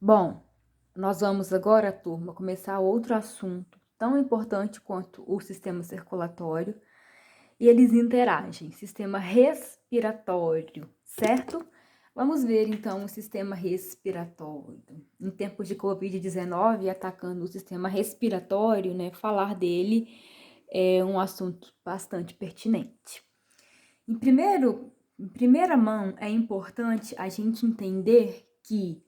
Bom, nós vamos agora, turma, começar outro assunto tão importante quanto o sistema circulatório, e eles interagem, sistema respiratório, certo? Vamos ver então o sistema respiratório. Em tempos de Covid-19, atacando o sistema respiratório, né? Falar dele é um assunto bastante pertinente. Em primeira mão, é importante a gente entender que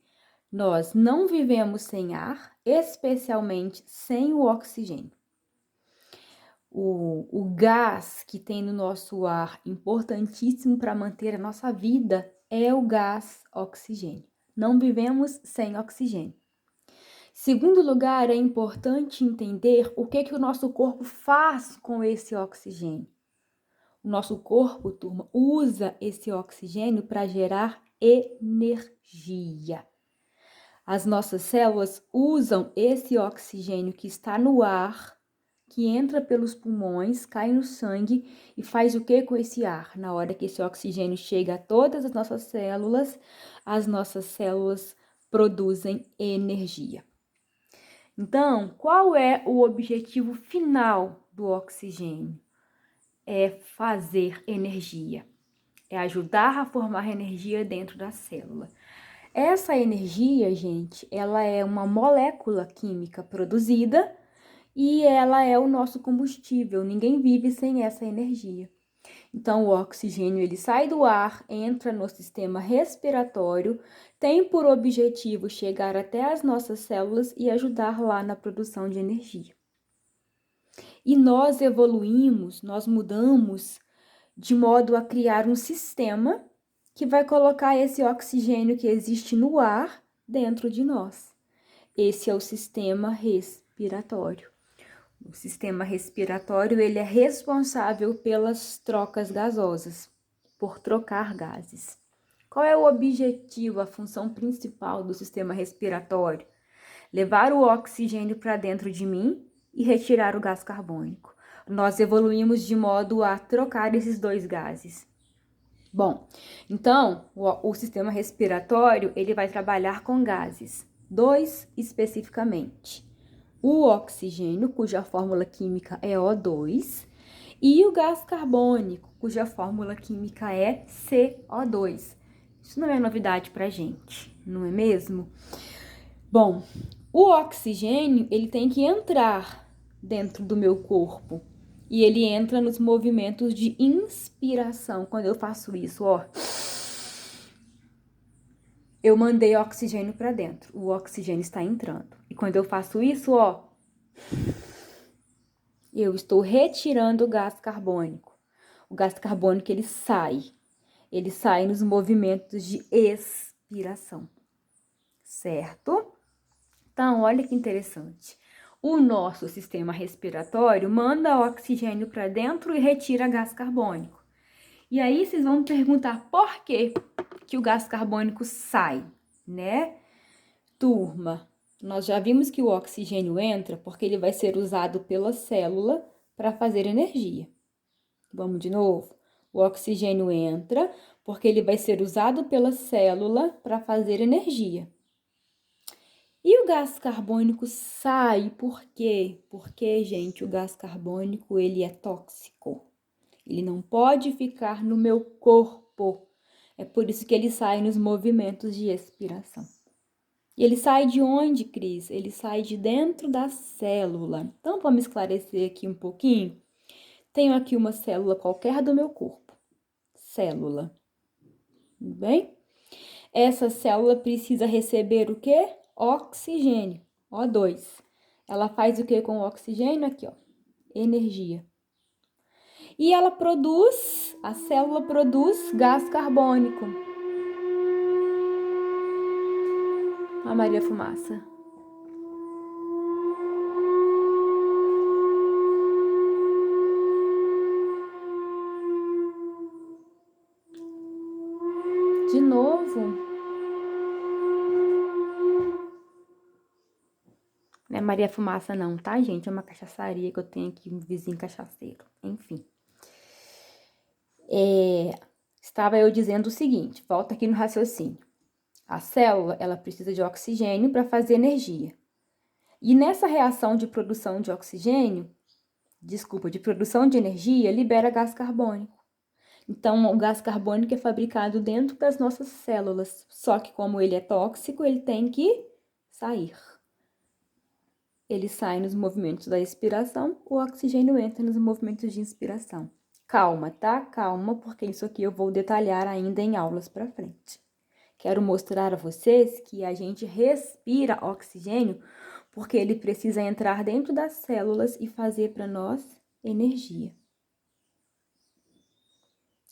nós não vivemos sem ar, especialmente sem o oxigênio. O gás que tem no nosso ar, importantíssimo para manter a nossa vida, é o gás oxigênio. Não vivemos sem oxigênio. Segundo lugar, é importante entender o que o nosso corpo faz com esse oxigênio. O nosso corpo, turma, usa esse oxigênio para gerar energia. As nossas células usam esse oxigênio que está no ar, que entra pelos pulmões, cai no sangue e faz o que com esse ar? Na hora que esse oxigênio chega a todas as nossas células produzem energia. Então, qual é o objetivo final do oxigênio? É fazer energia, é ajudar a formar energia dentro da célula. Essa energia, gente, ela é uma molécula química produzida e ela é o nosso combustível. Ninguém vive sem essa energia. Então, o oxigênio, ele sai do ar, entra no sistema respiratório, tem por objetivo chegar até as nossas células e ajudar lá na produção de energia. E nós evoluímos, nós mudamos de modo a criar um sistema que vai colocar esse oxigênio que existe no ar dentro de nós. Esse é o sistema respiratório. O sistema respiratório, ele é responsável pelas trocas gasosas, por trocar gases. Qual é o objetivo, a função principal do sistema respiratório? Levar o oxigênio para dentro de mim e retirar o gás carbônico. Nós evoluímos de modo a trocar esses dois gases. Bom, então, o sistema respiratório, ele vai trabalhar com gases, dois especificamente. O oxigênio, cuja fórmula química é O2, e o gás carbônico, cuja fórmula química é CO2. Isso não é novidade pra gente, não é mesmo? Bom, o oxigênio, ele tem que entrar dentro do meu corpo. E ele entra nos movimentos de inspiração. Quando eu faço isso, ó, eu mandei oxigênio para dentro. O oxigênio está entrando. E quando eu faço isso, ó, eu estou retirando o gás carbônico. O gás carbônico, ele sai. Ele sai nos movimentos de expiração. Certo? Então, olha que interessante. O nosso sistema respiratório manda oxigênio para dentro e retira gás carbônico. E aí vocês vão me perguntar por que o gás carbônico sai, né? Turma, nós já vimos que o oxigênio entra porque ele vai ser usado pela célula para fazer energia. Vamos de novo? O oxigênio entra porque ele vai ser usado pela célula para fazer energia. E o gás carbônico sai por quê? Porque, gente, o gás carbônico, ele é tóxico. Ele não pode ficar no meu corpo. É por isso que ele sai nos movimentos de expiração. E ele sai de onde, Cris? Ele sai de dentro da célula. Então, vamos esclarecer aqui um pouquinho. Tenho aqui uma célula qualquer do meu corpo. Célula. Tudo bem? Essa célula precisa receber o quê? Oxigênio, O2. Ela faz o que com o oxigênio? Aqui, ó, energia. E ela produz, a célula produz gás carbônico. A Maria Fumaça. De novo. Não é Maria Fumaça não, tá, gente? É uma cachaçaria que eu tenho aqui, um vizinho cachaceiro. Enfim. Estava eu dizendo o seguinte, volta aqui no raciocínio. A célula, ela precisa de oxigênio para fazer energia. E nessa reação de produção de oxigênio, de produção de energia, libera gás carbônico. Então, o gás carbônico é fabricado dentro das nossas células, só que como ele é tóxico, ele tem que sair. Ele sai nos movimentos da expiração, o oxigênio entra nos movimentos de inspiração. Calma, tá? Calma, porque isso aqui eu vou detalhar ainda em aulas para frente. Quero mostrar a vocês que a gente respira oxigênio porque ele precisa entrar dentro das células e fazer para nós energia.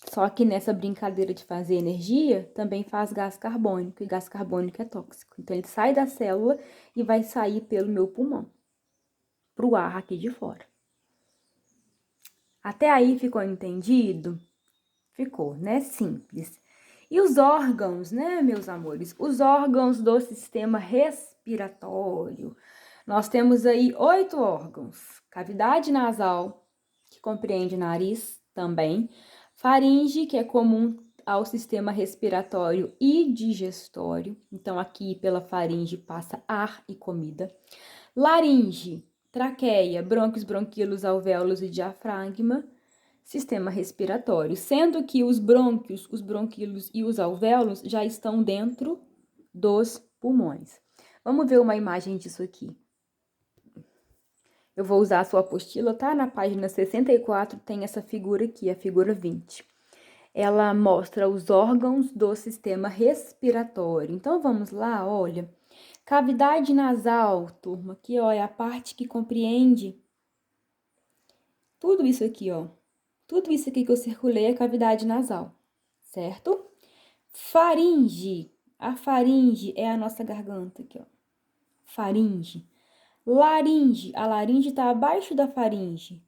Só que nessa brincadeira de fazer energia, também faz gás carbônico, e gás carbônico é tóxico. Então, ele sai da célula e vai sair pelo meu pulmão, para o ar aqui de fora. Até aí ficou entendido? Ficou, né? Simples. E os órgãos, né, meus amores? Os órgãos do sistema respiratório. Nós temos aí 8 órgãos. Cavidade nasal, que compreende nariz também. Faringe, que é comum ao sistema respiratório e digestório. Então, aqui pela faringe passa ar e comida. Laringe, traqueia, brônquios, bronquíolos, alvéolos e diafragma. Sistema respiratório, sendo que os brônquios, os bronquíolos e os alvéolos já estão dentro dos pulmões. Vamos ver uma imagem disso aqui. Eu vou usar a sua apostila, tá? Na página 64 tem essa figura aqui, a figura 20. Ela mostra os órgãos do sistema respiratório. Então, vamos lá, olha. Cavidade nasal, turma, aqui, ó, é a parte que compreende tudo isso aqui, ó. Tudo isso aqui que eu circulei é cavidade nasal, certo? Faringe. A faringe é a nossa garganta aqui, ó. Faringe. Laringe. A laringe está abaixo da faringe.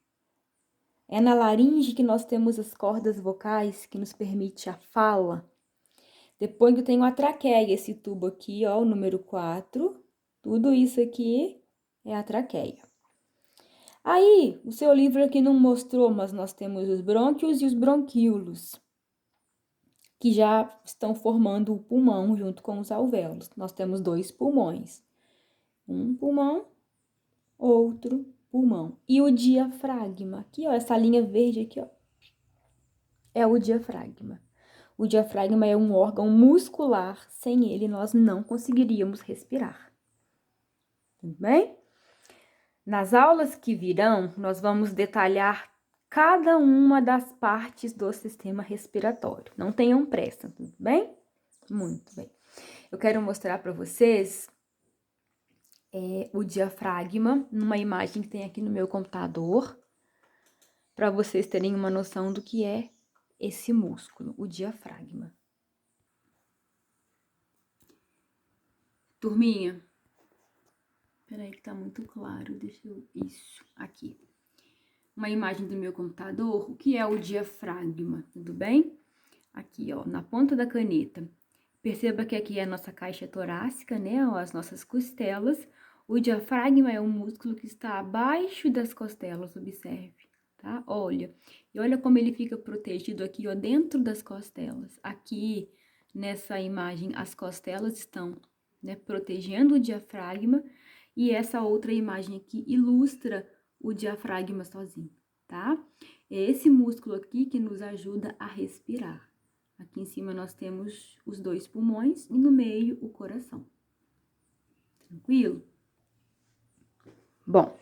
É na laringe que nós temos as cordas vocais que nos permite a fala. Depois eu tenho a traqueia, esse tubo aqui, ó, o número 4. Tudo isso aqui é a traqueia. Aí, o seu livro aqui não mostrou, mas nós temos os brônquios e os bronquíolos, que já estão formando o pulmão junto com os alvéolos. Nós temos 2 pulmões. Um pulmão, outro pulmão. E o diafragma, aqui, ó, essa linha verde aqui, ó, é o diafragma. O diafragma é um órgão muscular, sem ele nós não conseguiríamos respirar. Tudo bem? Nas aulas que virão, nós vamos detalhar cada uma das partes do sistema respiratório. Não tenham pressa, tudo bem? Muito bem. Eu quero mostrar para vocês o diafragma, numa imagem que tem aqui no meu computador, para vocês terem uma noção do que é esse músculo, o diafragma. Turminha, peraí que tá muito claro, deixa eu... Isso, aqui. Uma imagem do meu computador, o que é o diafragma, tudo bem? Aqui, ó, na ponta da caneta. Perceba que aqui é a nossa caixa torácica, né, ó, as nossas costelas. O diafragma é um músculo que está abaixo das costelas, observe, tá? Olha, e olha como ele fica protegido aqui, ó, dentro das costelas. Aqui, nessa imagem, as costelas estão, né, protegendo o diafragma, e essa outra imagem aqui ilustra o diafragma sozinho, tá? É esse músculo aqui que nos ajuda a respirar. Aqui em cima nós temos os 2 pulmões e no meio o coração. Tranquilo? Bom,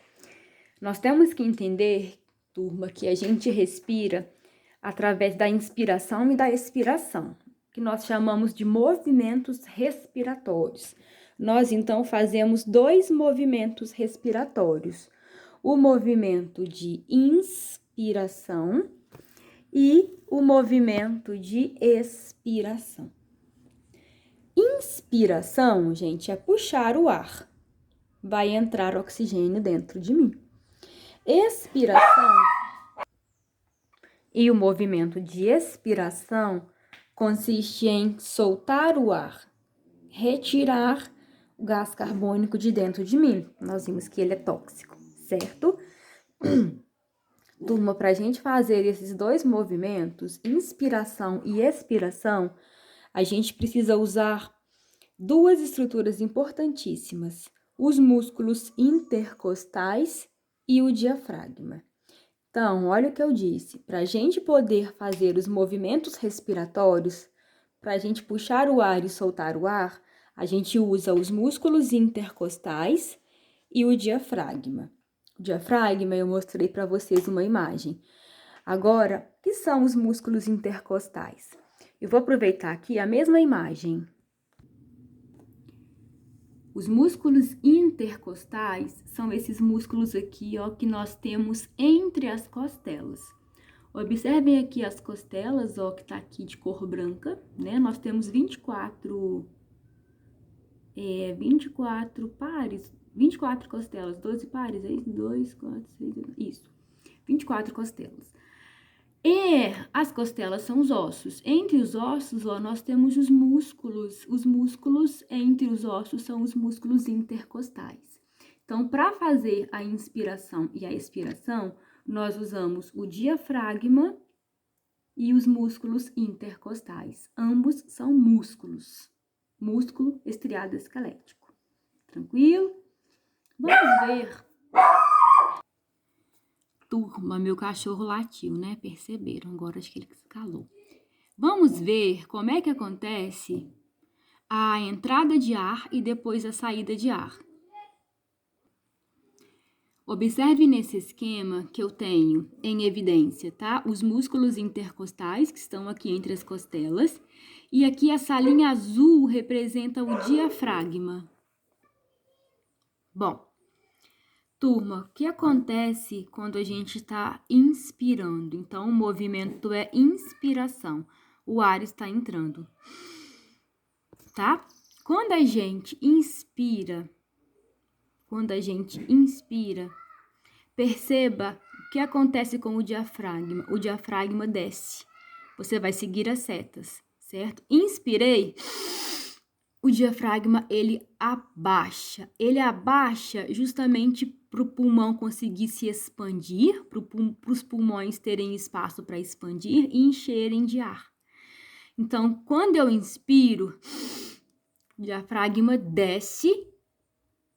nós temos que entender, turma, que a gente respira através da inspiração e da expiração, que nós chamamos de movimentos respiratórios. Nós, então, fazemos 2 movimentos respiratórios. O movimento de inspiração e o movimento de expiração. Inspiração, gente, é puxar o ar. Vai entrar oxigênio dentro de mim. Expiração e o movimento de expiração consiste em soltar o ar, retirar o gás carbônico de dentro de mim. Nós vimos que ele é tóxico, certo? Turma, para a gente fazer esses 2 movimentos, inspiração e expiração, a gente precisa usar duas estruturas importantíssimas, os músculos intercostais e o diafragma. Então, olha o que eu disse, para a gente poder fazer os movimentos respiratórios, para a gente puxar o ar e soltar o ar, a gente usa os músculos intercostais e o diafragma. O diafragma, eu mostrei para vocês uma imagem. Agora, o que são os músculos intercostais? Eu vou aproveitar aqui a mesma imagem. Os músculos intercostais são esses músculos aqui, ó, que nós temos entre as costelas. Observem aqui as costelas, ó, que tá aqui de cor branca, né? Nós temos 24 pares, 24 costelas, 12 pares, é isso? 2, 4, 6, isso. 24 costelas. E as costelas são os ossos. Entre os ossos, ó, nós temos os músculos. Os músculos entre os ossos são os músculos intercostais. Então, para fazer a inspiração e a expiração, nós usamos o diafragma e os músculos intercostais. Ambos são músculos. Músculo estriado esquelético. Tranquilo? Vamos ver. Turma, meu cachorro latiu, né? Perceberam? Agora acho que ele se calou. Vamos ver como é que acontece a entrada de ar e depois a saída de ar. Observe nesse esquema que eu tenho em evidência, tá? Os músculos intercostais, que estão aqui entre as costelas. E aqui essa linha azul representa o diafragma. Bom, turma, o que acontece quando a gente está inspirando? Então, o movimento é inspiração. O ar está entrando, tá? Quando a gente inspira, perceba o que acontece com o diafragma. O diafragma desce. Você vai seguir as setas, certo? Inspirei. O diafragma, ele abaixa. Ele abaixa justamente para o pulmão conseguir se expandir, para os pulmões terem espaço para expandir e encherem de ar. Então, quando eu inspiro, o diafragma desce,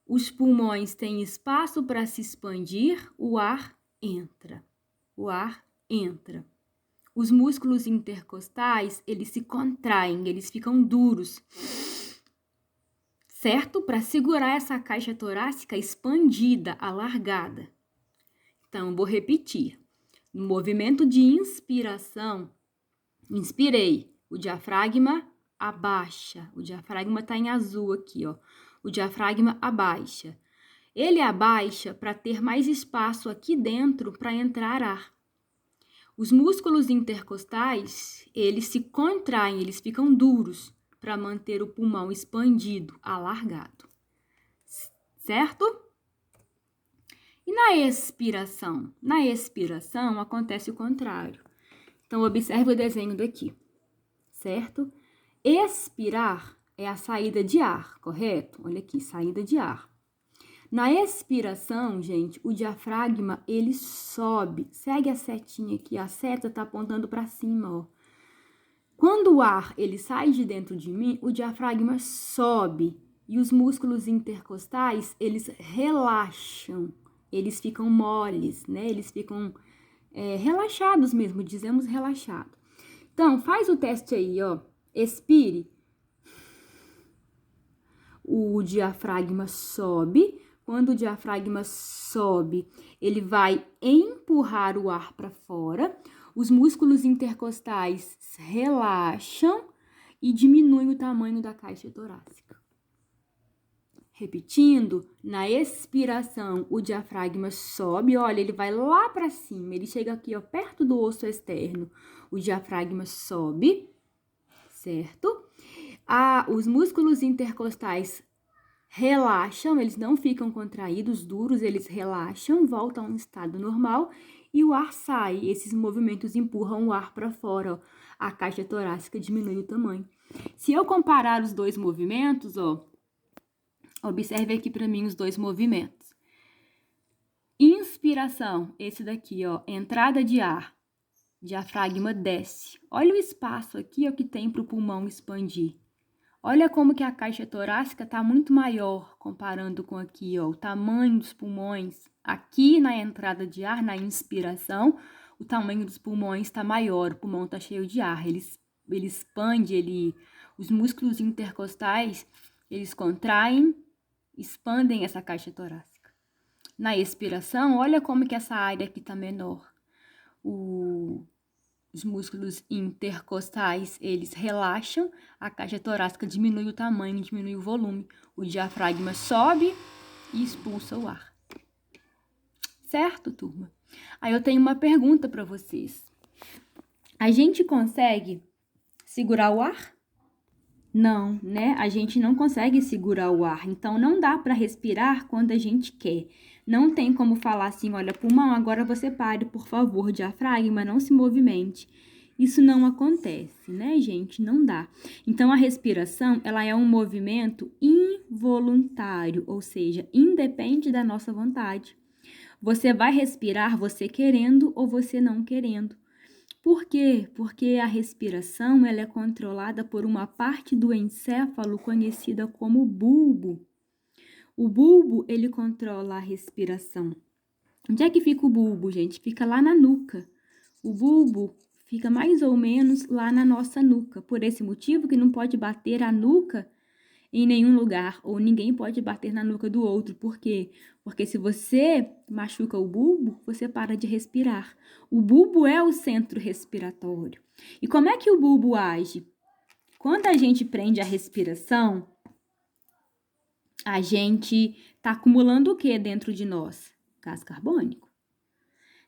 os pulmões têm espaço para se expandir, o ar entra. O ar entra. Os músculos intercostais, eles se contraem, eles ficam duros, certo? Para segurar essa caixa torácica expandida, alargada. Então, eu vou repetir. No movimento de inspiração, inspirei, o diafragma abaixa. O diafragma está em azul aqui, ó. O diafragma abaixa. Ele abaixa para ter mais espaço aqui dentro para entrar ar. Os músculos intercostais, eles se contraem, eles ficam duros para manter o pulmão expandido, alargado. Certo? E na expiração? Na expiração acontece o contrário. Então, observe o desenho daqui, certo? Expirar é a saída de ar, correto? Olha aqui, saída de ar. Na expiração, gente, o diafragma, ele sobe. Segue a setinha aqui, a seta tá apontando para cima, ó. Quando o ar, ele sai de dentro de mim, o diafragma sobe. E os músculos intercostais, eles relaxam. Eles ficam moles, né? Eles ficam relaxados mesmo, dizemos relaxado. Então, faz o teste aí, ó. Expire. O diafragma sobe. Quando o diafragma sobe, ele vai empurrar o ar para fora. Os músculos intercostais relaxam e diminuem o tamanho da caixa torácica. Repetindo, na expiração, o diafragma sobe, olha, ele vai lá para cima, ele chega aqui, ó, perto do osso externo. O diafragma sobe, certo? Os músculos intercostais relaxam, eles não ficam contraídos, duros, eles relaxam, voltam a um estado normal e o ar sai. Esses movimentos empurram o ar para fora, ó. A caixa torácica diminui o tamanho. Se eu comparar os dois movimentos, ó, observe aqui para mim os dois movimentos. Inspiração, esse daqui, ó, entrada de ar, diafragma desce. Olha o espaço aqui, ó, que tem para o pulmão expandir. Olha como que a caixa torácica está muito maior comparando com aqui, ó, o tamanho dos pulmões. Aqui na entrada de ar, na inspiração, o tamanho dos pulmões está maior, o pulmão está cheio de ar. Ele expande, os músculos intercostais, eles contraem, expandem essa caixa torácica. Na expiração, olha como que essa área aqui está menor. Os músculos intercostais, eles relaxam, a caixa torácica diminui o tamanho, diminui o volume. O diafragma sobe e expulsa o ar. Certo, turma? Aí eu tenho uma pergunta para vocês. A gente consegue segurar o ar? Não, né? A gente não consegue segurar o ar, então não dá para respirar quando a gente quer. Não tem como falar assim, olha, pulmão, agora você pare, por favor, diafragma, não se movimente. Isso não acontece, né, gente? Não dá. Então, a respiração, ela é um movimento involuntário, ou seja, independe da nossa vontade. Você vai respirar você querendo ou você não querendo. Por quê? Porque a respiração ela é controlada por uma parte do encéfalo conhecida como bulbo. O bulbo, ele controla a respiração. Onde é que fica o bulbo, gente? Fica lá na nuca. O bulbo fica mais ou menos lá na nossa nuca. Por esse motivo que não pode bater a nuca em nenhum lugar, ou ninguém pode bater na nuca do outro. Por quê? Porque se você machuca o bulbo, você para de respirar. O bulbo é o centro respiratório. E como é que o bulbo age? Quando a gente prende a respiração, a gente está acumulando o que dentro de nós? Gás carbônico.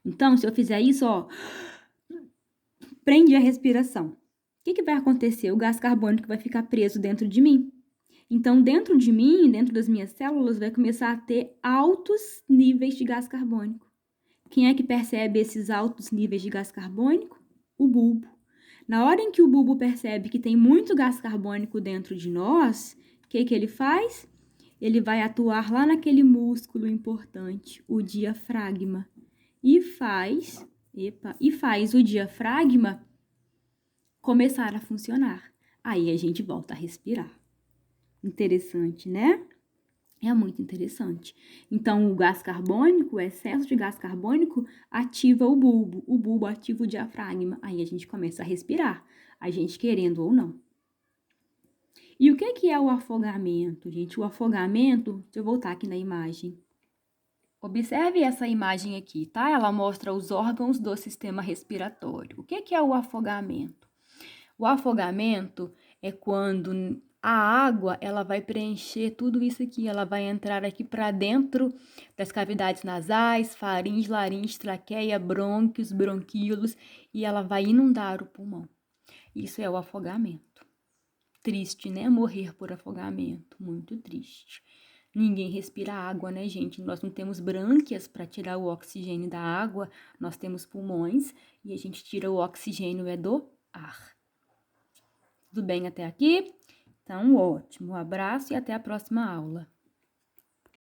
Então, se eu fizer isso, ó, prende a respiração. O que vai acontecer? O gás carbônico vai ficar preso dentro de mim. Então, dentro de mim, dentro das minhas células, vai começar a ter altos níveis de gás carbônico. Quem é que percebe esses altos níveis de gás carbônico? O bulbo. Na hora em que o bulbo percebe que tem muito gás carbônico dentro de nós, o que ele faz? Ele vai atuar lá naquele músculo importante, o diafragma, e faz o diafragma começar a funcionar. Aí a gente volta a respirar. Interessante, né? É muito interessante. Então, o gás carbônico, o excesso de gás carbônico ativa o bulbo ativa o diafragma. Aí a gente começa a respirar, a gente querendo ou não. E o que é o afogamento, gente? O afogamento, deixa eu voltar aqui na imagem. Observe essa imagem aqui, tá? Ela mostra os órgãos do sistema respiratório. O que é o afogamento? O afogamento é quando a água, ela vai preencher tudo isso aqui, ela vai entrar aqui para dentro das cavidades nasais, faringe, laringe, traqueia, brônquios, bronquíolos, e ela vai inundar o pulmão. Isso é o afogamento. Triste, né? Morrer por afogamento, muito triste. Ninguém respira água, né, gente? Nós não temos brânquias para tirar o oxigênio da água, nós temos pulmões e a gente tira o oxigênio do ar. Tudo bem até aqui? Então, ótimo. Um abraço e até a próxima aula.